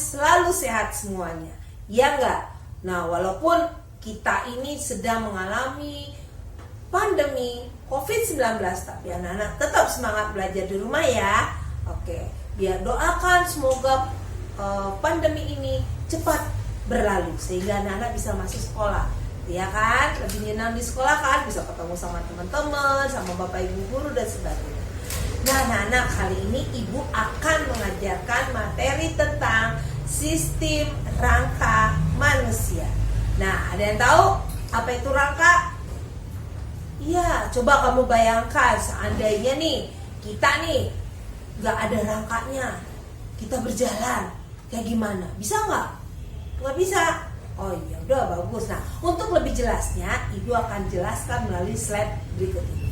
selalu sehat semuanya. Ya enggak? Nah, walaupun kita ini sedang mengalami pandemi COVID-19, tapi anak-anak tetap semangat belajar di rumah ya. Oke, biar doakan semoga pandemi ini cepat berlalu sehingga anak-anak bisa masuk sekolah. Ya kan, lebih nyenang di sekolah kan, bisa ketemu sama teman-teman, sama bapak ibu guru dan sebagainya. Nah, anak-anak, kali ini ibu akan mengajarkan materi tentang sistem rangka manusia. Nah, ada yang tahu apa itu rangka? Iya, coba kamu bayangkan seandainya nih kita nih nggak ada rangkanya, kita berjalan kayak gimana? Bisa nggak? Nggak bisa. Oh iya, udah bagus. Nah, untuk lebih jelasnya, ibu akan jelaskan melalui slide berikut ini.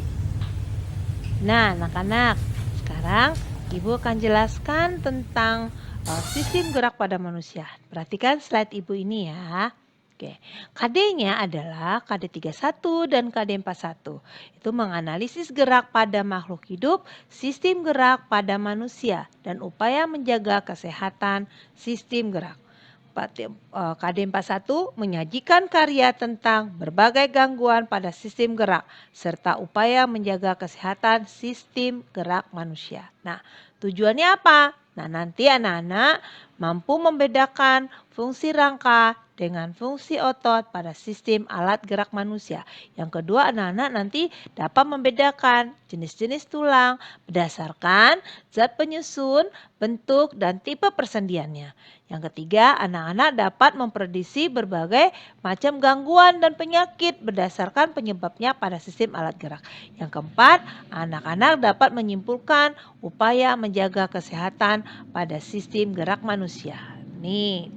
Nah, anak-anak, sekarang ibu akan jelaskan tentang sistem gerak pada manusia. Perhatikan slide ibu ini ya. Oke, KD-nya adalah KD31 dan KD41. Itu menganalisis gerak pada makhluk hidup, sistem gerak pada manusia, dan upaya menjaga kesehatan sistem gerak. KD41 menyajikan karya tentang berbagai gangguan pada sistem gerak serta upaya menjaga kesehatan sistem gerak manusia. Nah, tujuannya apa? Nah, nanti anak-anak mampu membedakan fungsi rangka dengan fungsi otot pada sistem alat gerak manusia. Yang kedua, anak-anak nanti dapat membedakan jenis-jenis tulang berdasarkan zat penyusun, bentuk, dan tipe persendiannya. Yang ketiga, anak-anak dapat memprediksi berbagai macam gangguan dan penyakit berdasarkan penyebabnya pada sistem alat gerak. Yang keempat, anak-anak dapat menyimpulkan upaya menjaga kesehatan pada sistem gerak manusia. Nih.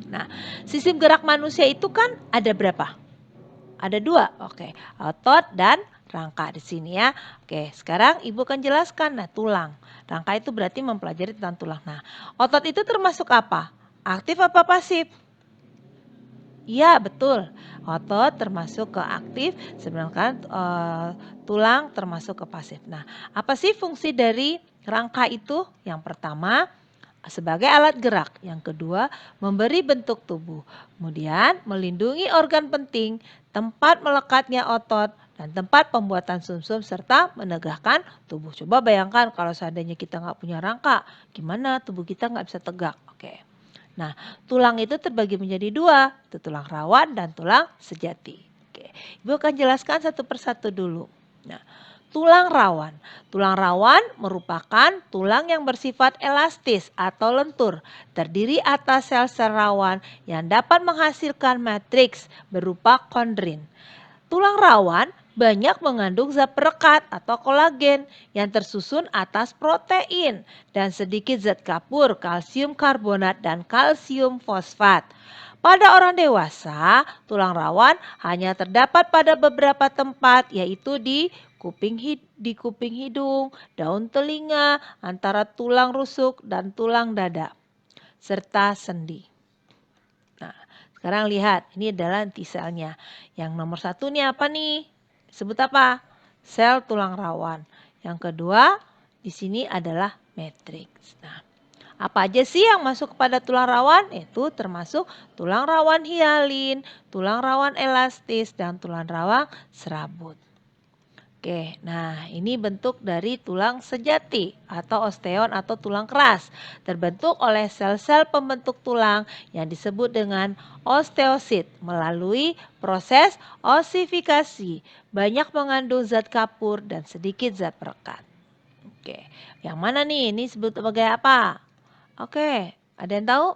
Nah, sistem gerak manusia itu kan ada berapa? Ada dua. Oke, otot dan rangka di sini ya. Oke, sekarang ibu akan jelaskan. Nah, tulang. Rangka itu berarti mempelajari tentang tulang. Nah, otot itu termasuk apa? Aktif apa pasif? Iya, betul. Otot termasuk ke aktif, sedangkan tulang termasuk ke pasif. Nah, apa sih fungsi dari rangka itu? Yang pertama, sebagai alat gerak. Yang kedua, memberi bentuk tubuh. Kemudian, melindungi organ penting, tempat melekatnya otot, dan tempat pembuatan sumsum serta menegakkan tubuh. Coba bayangkan kalau seandainya kita nggak punya rangka, gimana tubuh kita nggak bisa tegak. Oke. Nah, tulang itu terbagi menjadi dua, itu tulang rawan dan tulang sejati. Oke, Ibu akan jelaskan satu persatu dulu. Nah, tulang rawan. Tulang rawan merupakan tulang yang bersifat elastis atau lentur, terdiri atas sel-sel rawan yang dapat menghasilkan matriks berupa kondrin. Tulang rawan banyak mengandung zat perekat atau kolagen yang tersusun atas protein dan sedikit zat kapur, kalsium karbonat dan kalsium fosfat. Pada orang dewasa, tulang rawan hanya terdapat pada beberapa tempat yaitu di kuping hidung, daun telinga, antara tulang rusuk dan tulang dada, serta sendi. Nah, sekarang lihat, ini adalah T selnya. Yang nomor satu nih apa nih? Sebut apa? Sel tulang rawan. Yang kedua, di sini adalah matriks. Nah, apa aja sih yang masuk kepada tulang rawan? Itu termasuk tulang rawan hialin, tulang rawan elastis, dan tulang rawan serabut. Oke, nah ini bentuk dari tulang sejati atau osteon atau tulang keras. Terbentuk oleh sel-sel pembentuk tulang yang disebut dengan osteosit melalui proses osifikasi. Banyak mengandung zat kapur dan sedikit zat perekat. Oke, yang mana nih? Ini disebut sebagai apa? Oke, ada yang tahu?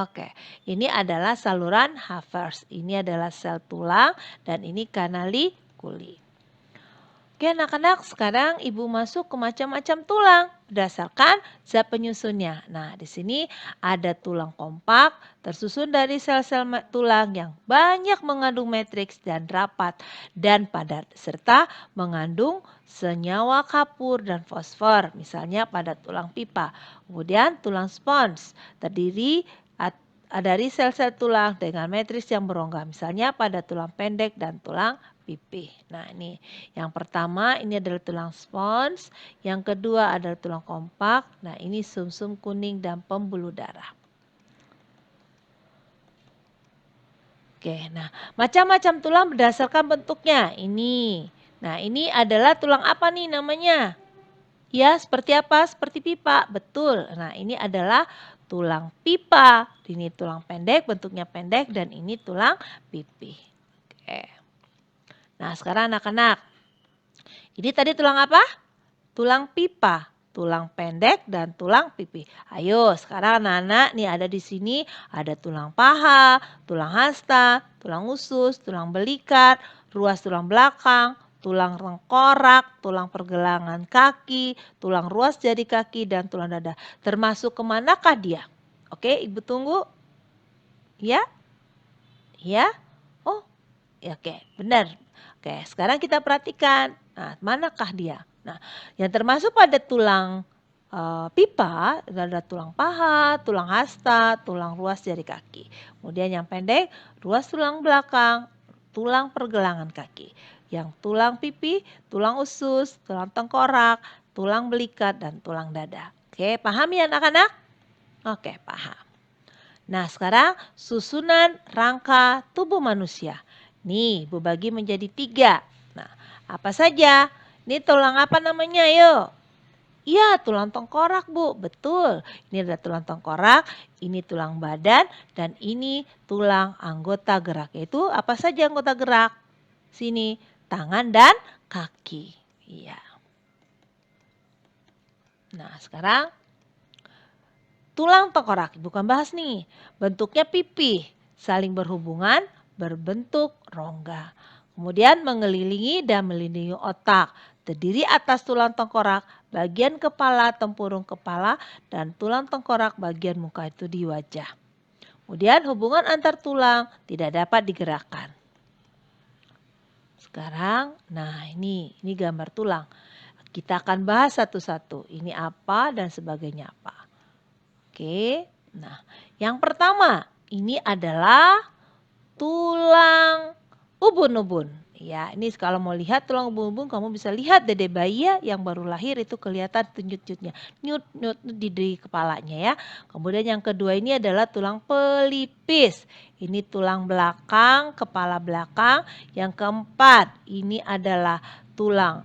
Oke, ini adalah saluran Havertz. Ini adalah sel tulang dan ini kanalikuli. Oke anak-anak, sekarang ibu masuk ke macam-macam tulang berdasarkan zat penyusunnya. Nah, di sini ada tulang kompak tersusun dari sel-sel tulang yang banyak mengandung matriks dan rapat dan padat serta mengandung senyawa kapur dan fosfor, misalnya pada tulang pipa. Kemudian tulang spons terdiri dari sel-sel tulang dengan matriks yang berongga, misalnya pada tulang pendek dan tulang pipih. Nah, ini yang pertama ini adalah tulang spons, yang kedua adalah tulang kompak. Nah, ini sumsum kuning dan pembuluh darah. Oke, nah macam-macam tulang berdasarkan bentuknya. Ini. Nah, ini adalah tulang apa nih namanya? Ya, seperti apa? Seperti pipa. Betul. Nah, ini adalah tulang pipa. Ini tulang pendek, bentuknya pendek, dan ini tulang pipi. Oke. Nah, sekarang anak-anak. Ini tadi tulang apa? Tulang pipa, tulang pendek, dan tulang pipi. Ayo, sekarang anak-anak nih ada di sini ada tulang paha, tulang hasta, tulang usus, tulang belikat, ruas tulang belakang, tulang tengkorak, tulang pergelangan kaki, tulang ruas jari kaki, dan tulang dada. Termasuk kemanakah dia? Oke, Ibu tunggu. Ya? Ya? Oh, ya, oke, benar. Oke, sekarang kita perhatikan. Nah, manakah dia? Nah, yang termasuk pada tulang pipa ada tulang paha, tulang hasta, tulang ruas jari kaki. Kemudian yang pendek, ruas tulang belakang, tulang pergelangan kaki. Yang tulang pipi, tulang usus, tulang tengkorak, tulang belikat, dan tulang dada. Oke, paham ya anak-anak? Oke, paham. Nah, sekarang susunan rangka tubuh manusia. Nih, Bu bagi menjadi 3. Nah, apa saja? Ini tulang apa namanya? Yuk. Iya, tulang tengkorak, Bu. Betul. Ini ada tulang tengkorak, ini tulang badan, dan ini tulang anggota gerak. Yaitu apa saja anggota gerak? Sini, tangan dan kaki. Iya. Nah, sekarang tulang tengkorak, bukan bahas nih. Bentuknya pipih, saling berhubungan, berbentuk rongga. Kemudian mengelilingi dan melindungi otak. Terdiri atas tulang tengkorak, bagian kepala, tempurung kepala, dan tulang tengkorak bagian muka itu di wajah. Kemudian hubungan antar tulang tidak dapat digerakkan. Sekarang, nah ini gambar tulang. Kita akan bahas satu-satu. Ini apa dan sebagainya apa. Oke, nah yang pertama ini adalah tulang ubun-ubun. Ya, ini kalau mau lihat tulang ubun-ubun kamu bisa lihat dede bayi ya yang baru lahir itu kelihatan nyut-nyutnya. Nyut-nyut di kepalanya ya. Kemudian yang kedua ini adalah tulang pelipis. Ini tulang belakang, kepala belakang. Yang keempat ini adalah tulang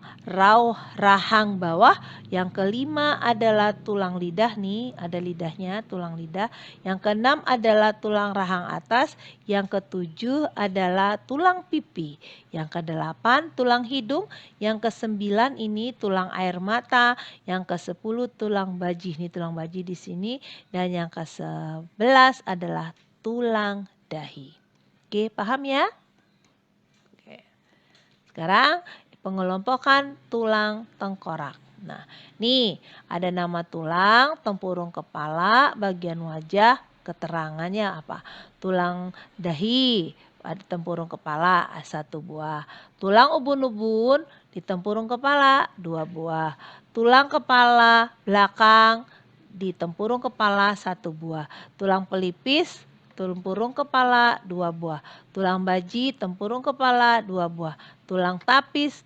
rahang bawah. Yang kelima adalah tulang lidah nih, ada lidahnya, tulang lidah. Yang keenam adalah tulang rahang atas. Yang ketujuh adalah tulang pipi. Yang kedelapan tulang hidung. Yang kesembilan ini tulang air mata. Yang kesepuluh tulang baji. Ini tulang baji di sini. Dan yang ke-11 adalah tulang dahi. Oke, paham ya? Oke. Sekarang pengelompokan tulang tengkorak. Nah, nih ada nama tulang, tempurung kepala, bagian wajah, keterangannya apa? Tulang dahi, ada tempurung kepala 1 buah. Tulang ubun-ubun di tempurung kepala 2 buah. Tulang kepala belakang di tempurung kepala 1 buah. Tulang pelipis tempurung kepala 2 buah. Tulang baji tempurung kepala 2 buah. Tulang tapis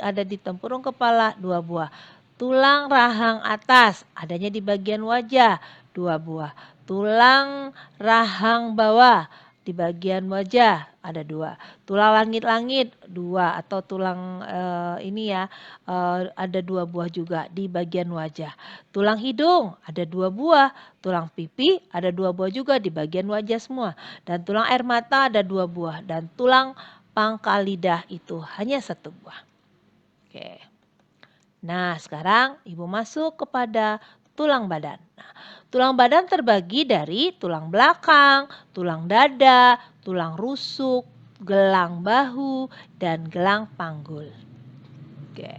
ada di tempurung kepala 2 buah. Tulang rahang atas adanya di bagian wajah 2 buah. Tulang rahang bawah di bagian wajah ada 2. Tulang langit-langit 2 atau tulang ada 2 buah juga di bagian wajah. Tulang hidung ada 2 buah. Tulang pipi ada 2 buah juga di bagian wajah semua. Dan tulang air mata ada 2 buah. Dan tulang pangkal lidah itu hanya 1 buah. Oke. Nah, sekarang Ibu masuk kepada tulang badan. Nah, tulang badan terbagi dari tulang belakang, tulang dada, tulang rusuk, gelang bahu, dan gelang panggul. Oke.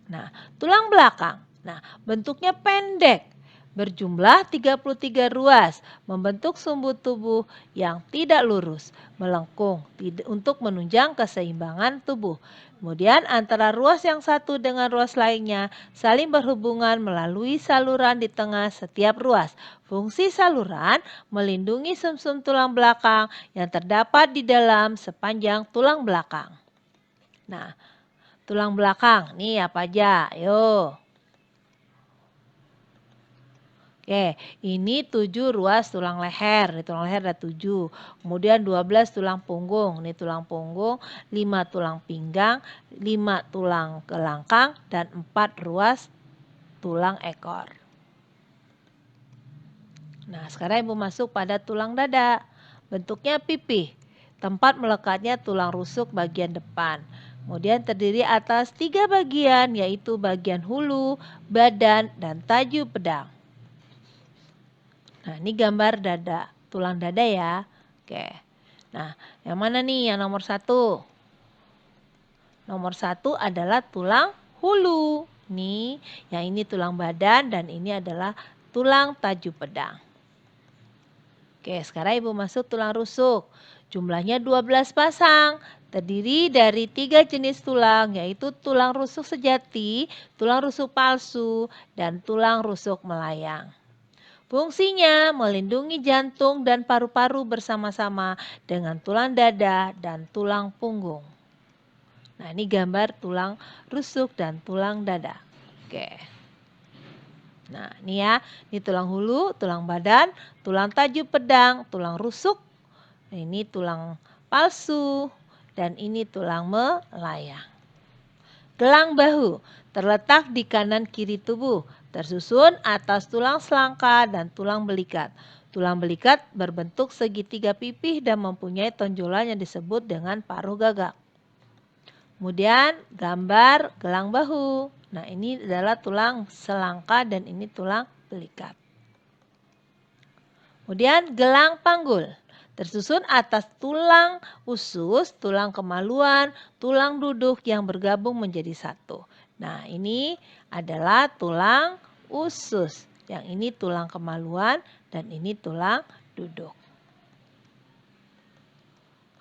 Nah, tulang belakang. Nah, bentuknya pendek, berjumlah 33 ruas, membentuk sumbu tubuh yang tidak lurus, melengkung untuk menunjang keseimbangan tubuh. Kemudian antara ruas yang satu dengan ruas lainnya saling berhubungan melalui saluran di tengah setiap ruas. Fungsi saluran melindungi sumsum tulang belakang yang terdapat di dalam sepanjang tulang belakang. Nah, tulang belakang nih apa aja? Ayo. Oke, ini 7 ruas tulang leher. Ini tulang leher ada 7. Kemudian 12 tulang punggung. Ini tulang punggung, 5 tulang pinggang, 5 tulang gelangkang, dan 4 ruas tulang ekor. Nah, sekarang Ibu masuk pada tulang dada. Bentuknya pipih. Tempat melekatnya tulang rusuk bagian depan. Kemudian terdiri atas 3 bagian, yaitu bagian hulu, badan, dan taju pedang. Nah, ini gambar dada, tulang dada ya. Oke. Nah, yang mana nih yang nomor 1? Nomor 1 adalah tulang hulu. Nih, yang ini tulang badan dan ini adalah tulang taju pedang. Oke, sekarang Ibu masuk tulang rusuk. Jumlahnya 12 pasang. Terdiri dari 3 jenis tulang, yaitu tulang rusuk sejati, tulang rusuk palsu, dan tulang rusuk melayang. Fungsinya melindungi jantung dan paru-paru bersama-sama dengan tulang dada dan tulang punggung. Nah, ini gambar tulang rusuk dan tulang dada. Oke. Nah, ini ya, ini tulang hulu, tulang badan, tulang taju pedang, tulang rusuk. Ini tulang palsu dan ini tulang melayang. Gelang bahu terletak di kanan kiri tubuh, tersusun atas tulang selangka dan tulang belikat. Tulang belikat berbentuk segitiga pipih dan mempunyai tonjolan yang disebut dengan paruh gagak. Kemudian gambar gelang bahu. Nah, ini adalah tulang selangka dan ini tulang belikat. Kemudian gelang panggul. Tersusun atas tulang usus, tulang kemaluan, tulang duduk yang bergabung menjadi satu. Nah, ini adalah tulang usus. Yang ini tulang kemaluan dan ini tulang duduk.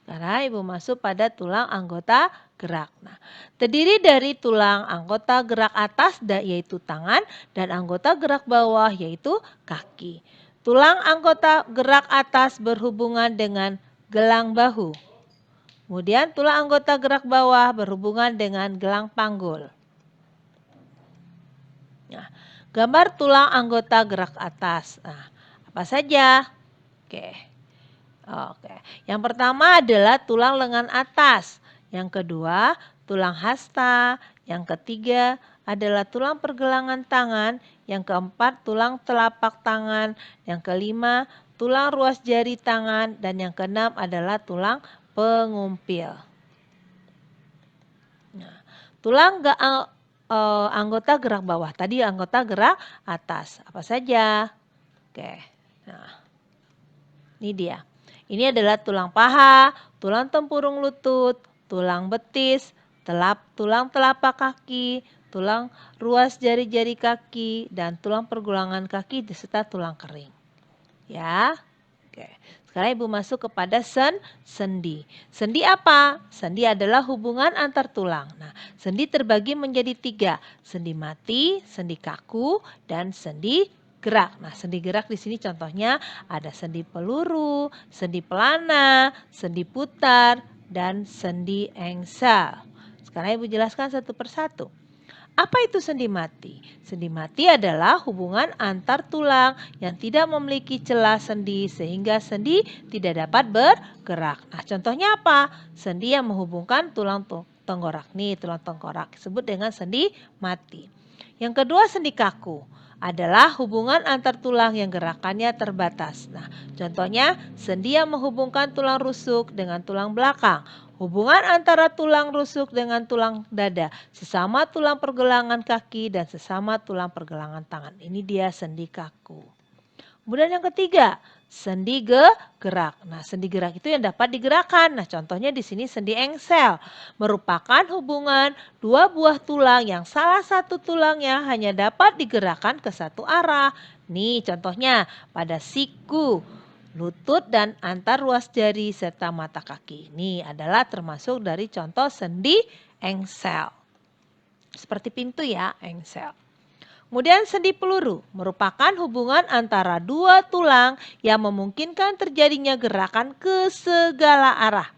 Sekarang Ibu masuk pada tulang anggota gerak. Nah, terdiri dari tulang anggota gerak atas yaitu tangan dan anggota gerak bawah yaitu kaki. Tulang anggota gerak atas berhubungan dengan gelang bahu. Kemudian tulang anggota gerak bawah berhubungan dengan gelang panggul. Nah, gambar tulang anggota gerak atas. Nah, apa saja? Oke. Yang pertama adalah tulang lengan atas. Yang kedua, tulang hasta. Yang ketiga adalah tulang pergelangan tangan. Yang keempat, tulang telapak tangan. Yang kelima, tulang ruas jari tangan. Dan yang keenam adalah tulang pengumpil. Nah, tulang anggota gerak bawah. Tadi anggota gerak atas. Apa saja? Oke. Nah, ini dia. Ini adalah tulang paha, tulang tempurung lutut, tulang betis, tulang telapak kaki, tulang ruas jari-jari kaki, dan tulang pergelangan kaki beserta tulang kering. Ya. Oke. Sekarang Ibu masuk kepada sendi. Sendi apa? Sendi adalah hubungan antar tulang. Nah, sendi terbagi menjadi 3. Sendi mati, sendi kaku, dan sendi gerak. Nah, sendi gerak di sini contohnya ada sendi peluru, sendi pelana, sendi putar, dan sendi engsel. Sekarang Ibu jelaskan satu persatu. Apa itu sendi mati? Sendi mati adalah hubungan antar tulang yang tidak memiliki celah sendi sehingga sendi tidak dapat bergerak. Nah, contohnya apa? Sendi yang menghubungkan tulang tengkorak. Nih, tulang tengkorak disebut dengan sendi mati. Yang kedua, sendi kaku adalah hubungan antar tulang yang gerakannya terbatas. Nah, contohnya sendi yang menghubungkan tulang rusuk dengan tulang belakang. Hubungan antara tulang rusuk dengan tulang dada, sesama tulang pergelangan kaki dan sesama tulang pergelangan tangan. Ini dia sendi kaku. Kemudian yang ketiga, sendi gerak. Nah, sendi gerak itu yang dapat digerakkan. Nah, contohnya di sini sendi engsel merupakan hubungan dua buah tulang yang salah satu tulangnya hanya dapat digerakkan ke satu arah. Nih, contohnya pada siku, lutut dan antar ruas jari serta mata kaki. Ini adalah termasuk dari contoh sendi engsel. Seperti pintu ya, engsel. Kemudian sendi peluru merupakan hubungan antara dua tulang yang memungkinkan terjadinya gerakan ke segala arah.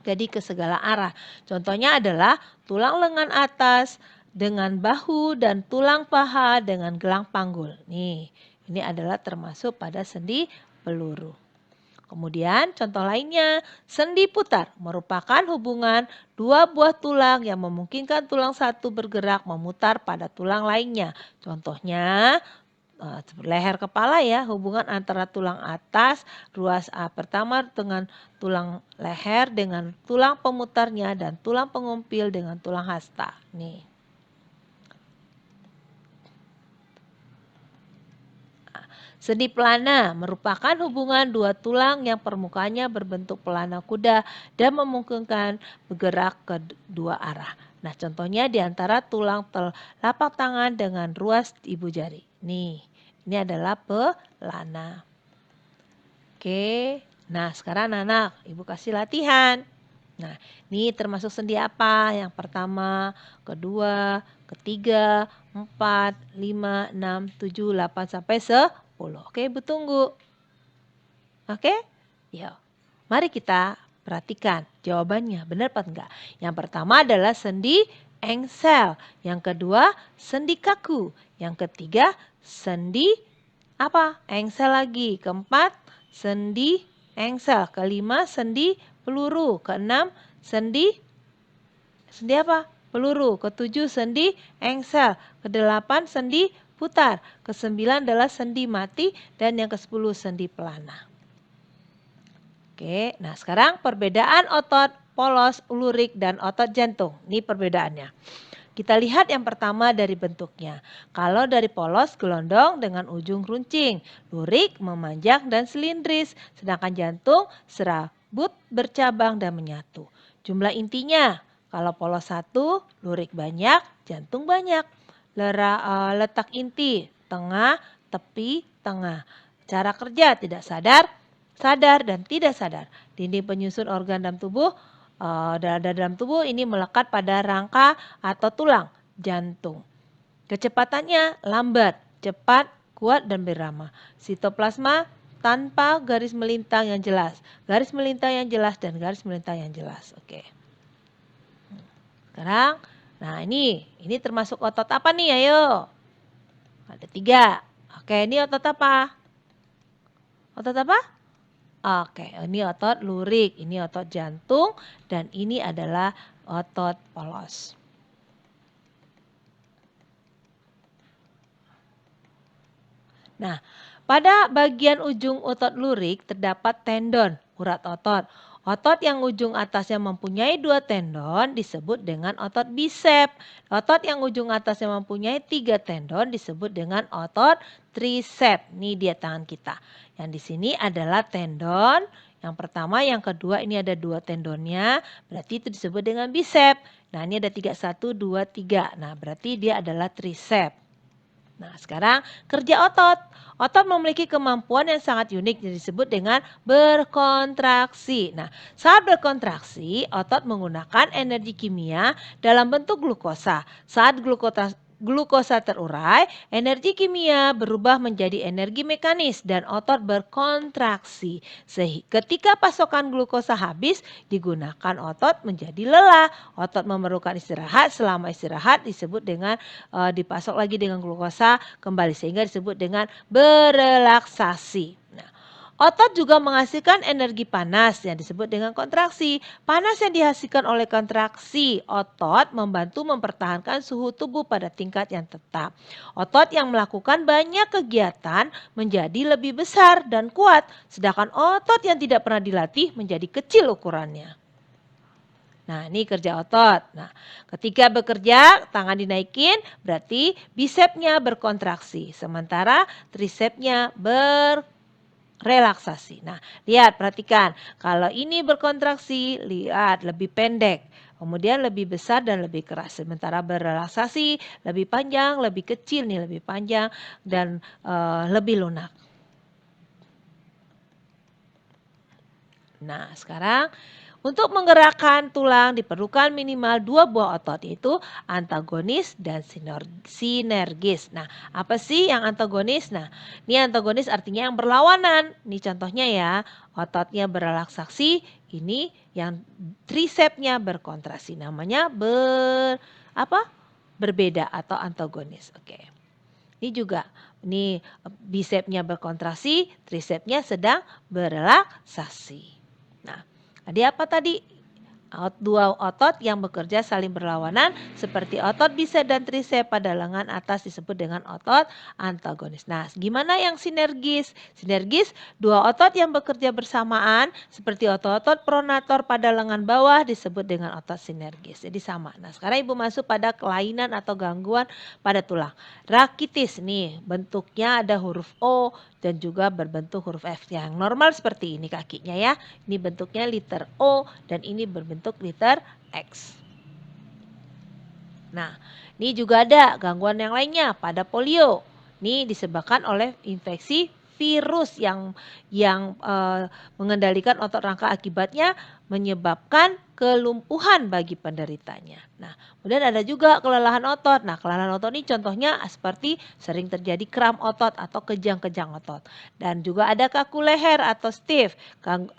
Jadi ke segala arah. Contohnya adalah tulang lengan atas dengan bahu dan tulang paha dengan gelang panggul. Nih, Ini adalah termasuk pada sendi peluru. Kemudian contoh lainnya, sendi putar merupakan hubungan dua buah tulang yang memungkinkan tulang satu bergerak memutar pada tulang lainnya. Contohnya leher kepala ya, hubungan antara tulang atas ruas A pertama dengan tulang leher dengan tulang pemutarnya dan tulang pengumpil dengan tulang hasta. Nih. Sendi pelana merupakan hubungan dua tulang yang permukaannya berbentuk pelana kuda dan memungkinkan bergerak ke dua arah. Nah, contohnya di antara tulang telapak tangan dengan ruas ibu jari. Nih, ini adalah pelana. Oke, nah sekarang anak, ibu kasih latihan. Nah, ini termasuk sendi apa? Yang pertama, kedua, ketiga, 4, 5, 6, 7, 8, sampai 10. Oke, ibu tunggu. Oke, yuk. Mari kita perhatikan jawabannya, benar apa enggak? Yang pertama adalah sendi engsel. Yang kedua, sendi kaku. Yang ketiga, sendi apa? Engsel lagi. Keempat, sendi engsel. Kelima, sendi peluru. Keenam, sendi apa? Peluru. Ketujuh, sendi engsel. Kedelapan, sendi putar. Kesembilan adalah sendi mati. Dan yang kesepuluh, sendi pelana. Oke, nah sekarang perbedaan otot polos, lurik, dan otot jantung. Ini perbedaannya. Kita lihat yang pertama dari bentuknya. Kalau dari polos, gelondong dengan ujung runcing. Lurik, memanjang dan silindris. Sedangkan jantung, serabut, bercabang dan menyatu. Jumlah intinya, kalau polos 1, lurik banyak, jantung banyak. Letak inti, tengah, tepi, tengah. Cara kerja tidak sadar dan tidak sadar. Dinding penyusun organ dalam tubuh dalam tubuh ini melekat pada rangka atau tulang jantung. Kecepatannya lambat, cepat, kuat dan berirama. Sitoplasma tanpa garis melintang yang jelas, garis melintang yang jelas dan garis melintang yang jelas. Oke. Sekarang, nah ini termasuk otot apa nih? Ayo. Ada 3. Oke, ini otot apa? Otot apa? Oke, ini otot lurik, ini otot jantung, dan ini adalah otot polos. Nah, pada bagian ujung otot lurik terdapat tendon, urat otot. Otot yang ujung atasnya mempunyai 2 tendon disebut dengan otot bisep. Otot yang ujung atasnya mempunyai 3 tendon disebut dengan otot trisep. Ini dia tangan kita. Yang di sini adalah tendon. Yang pertama, yang kedua ini ada 2 tendonnya. Berarti itu disebut dengan bisep. Nah, ini ada 3, 1, 2, 3. Nah, berarti dia adalah trisep. Nah, sekarang kerja otot. Otot memiliki kemampuan yang sangat unik yang disebut dengan berkontraksi. Nah, saat berkontraksi, otot menggunakan energi kimia dalam bentuk glukosa. Saat glukosa terurai, energi kimia berubah menjadi energi mekanis dan otot berkontraksi. Ketika pasokan glukosa habis, digunakan otot menjadi lelah. Otot memerlukan istirahat, selama istirahat disebut dengan dipasok lagi dengan glukosa kembali sehingga disebut dengan berelaksasi. Nah, otot juga menghasilkan energi panas yang disebut dengan kontraksi. Panas yang dihasilkan oleh kontraksi otot membantu mempertahankan suhu tubuh pada tingkat yang tetap. Otot yang melakukan banyak kegiatan menjadi lebih besar dan kuat, sedangkan otot yang tidak pernah dilatih menjadi kecil ukurannya. Nah, ini kerja otot. Nah, ketika bekerja, tangan dinaikin, berarti bisepnya berkontraksi. Sementara trisepnya berrelaksasi. Nah, lihat, perhatikan. Kalau ini berkontraksi, lihat, lebih pendek. Kemudian lebih besar dan lebih keras. Sementara berrelaksasi, lebih panjang, lebih kecil, nih lebih panjang, dan lebih lunak. Nah, sekarang untuk menggerakkan tulang diperlukan minimal 2 buah otot, yaitu antagonis dan sinergis. Nah, apa sih yang antagonis? Nah, ini antagonis artinya yang berlawanan. Ini contohnya ya, ototnya berrelaksasi, ini yang trisepnya berkontraksi. Namanya berbeda atau antagonis. Oke. Ini juga Ini bisepsnya berkontraksi, trisepsnya sedang berelaksasi. Nah, ada apa tadi? Dua otot yang bekerja saling berlawanan seperti otot bisep dan trisep pada lengan atas disebut dengan otot antagonis. Nah, gimana yang sinergis? Sinergis, dua otot yang bekerja bersamaan seperti otot-otot pronator pada lengan bawah disebut dengan otot sinergis. Jadi sama. Nah, sekarang Ibu masuk pada kelainan atau gangguan pada tulang. Rakitis nih, bentuknya ada huruf O dan juga berbentuk huruf F. Yang normal seperti ini kakinya ya. Ini bentuknya liter O dan ini berbentuk liter X. Nah, ini juga ada gangguan yang lainnya pada polio. Ini disebabkan oleh infeksi virus yang mengendalikan otot rangka, akibatnya menyebabkan kelumpuhan bagi penderitanya. Nah, kemudian ada juga kelelahan otot. Nah, kelelahan otot ini contohnya seperti sering terjadi kram otot atau kejang-kejang otot. Dan juga ada kaku leher atau stiff.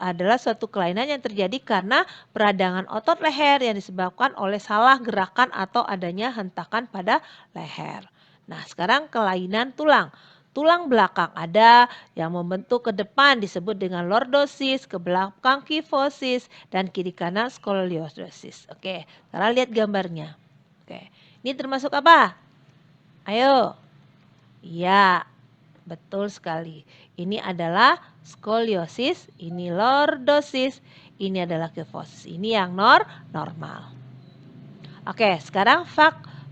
Adalah suatu kelainan yang terjadi karena peradangan otot leher yang disebabkan oleh salah gerakan atau adanya hentakan pada leher. Nah, sekarang kelainan tulang. Tulang belakang ada yang membentuk ke depan disebut dengan lordosis, ke belakang kifosis, dan kiri kanan skoliosis. Oke, sekarang lihat gambarnya. Oke, ini termasuk apa? Ayo. Iya, betul sekali. Ini adalah skoliosis, ini lordosis, ini adalah kifosis. Ini yang normal. Oke, sekarang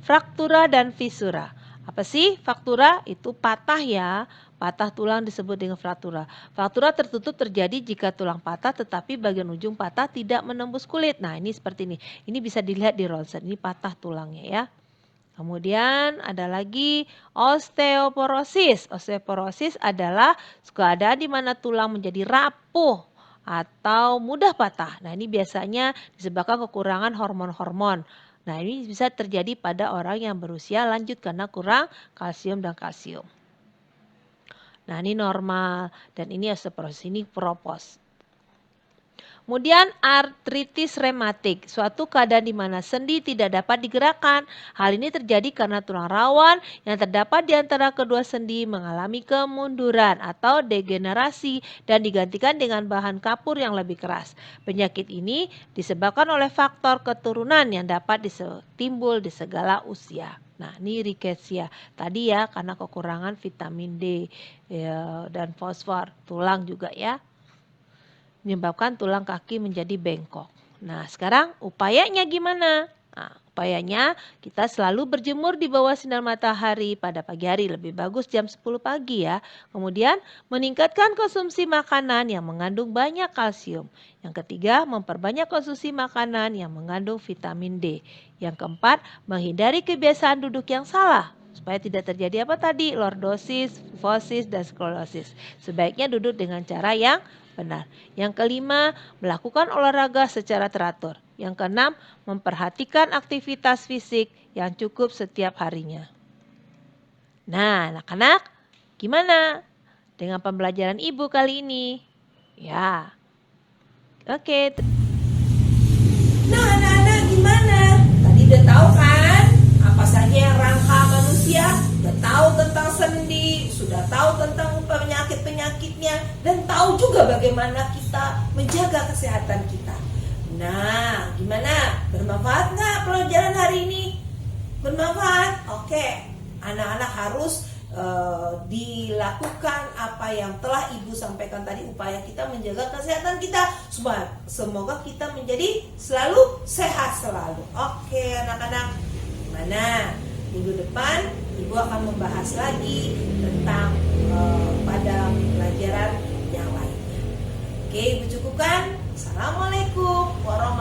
fraktura dan fisura. Apa sih fraktura? Itu patah ya. Patah tulang disebut dengan fraktura. Fraktura tertutup terjadi jika tulang patah tetapi bagian ujung patah tidak menembus kulit. Nah, ini seperti ini. Ini bisa dilihat di ronsen. Ini patah tulangnya ya. Kemudian ada lagi osteoporosis. Osteoporosis adalah keadaan di mana tulang menjadi rapuh atau mudah patah. Nah, ini biasanya disebabkan kekurangan hormon-hormon. Nah, ini bisa terjadi pada orang yang berusia lanjut karena kurang kalsium dan kalsium. Nah, ini normal dan ini osteoporosis, ini propos. Kemudian artritis rematik, suatu keadaan di mana sendi tidak dapat digerakkan. Hal ini terjadi karena tulang rawan yang terdapat di antara kedua sendi mengalami kemunduran atau degenerasi dan digantikan dengan bahan kapur yang lebih keras. Penyakit ini disebabkan oleh faktor keturunan yang dapat timbul di segala usia. Nah, ini rickettsia. Tadi ya karena kekurangan vitamin D ya, dan fosfor, tulang juga ya. Menyebabkan tulang kaki menjadi bengkok. Nah, sekarang upayanya gimana? Nah, upayanya kita selalu berjemur di bawah sinar matahari pada pagi hari, lebih bagus jam 10 pagi ya. Kemudian meningkatkan konsumsi makanan yang mengandung banyak kalsium. Yang ketiga, memperbanyak konsumsi makanan yang mengandung vitamin D. Yang keempat, menghindari kebiasaan duduk yang salah supaya tidak terjadi apa tadi? Lordosis, kifosis, dan skoliosis. Sebaiknya duduk dengan cara yang benar. Yang kelima, melakukan olahraga secara teratur. Yang keenam, memperhatikan aktivitas fisik yang cukup setiap harinya. Nah, anak-anak, gimana dengan pembelajaran Ibu kali ini? Ya, oke. Nah, anak-anak gimana? Tadi udah tahu kan apa saja yang rangka manusia? Udah tahu tentang sendi, sudah tahu tentang penyakit-penyakitnya, dan tahu juga bagaimana kita menjaga kesehatan kita. Nah, gimana? Bermanfaat nggak pelajaran hari ini? Bermanfaat? Oke, anak-anak harus dilakukan apa yang telah Ibu sampaikan tadi, upaya kita menjaga kesehatan kita. Semoga kita menjadi selalu sehat selalu. Oke, anak-anak, gimana? Minggu depan Ibu akan membahas lagi tentang pada pelajaran yang lainnya. Oke, Ibu cukupkan. Assalamualaikum warahmatullahi wabarakatuh.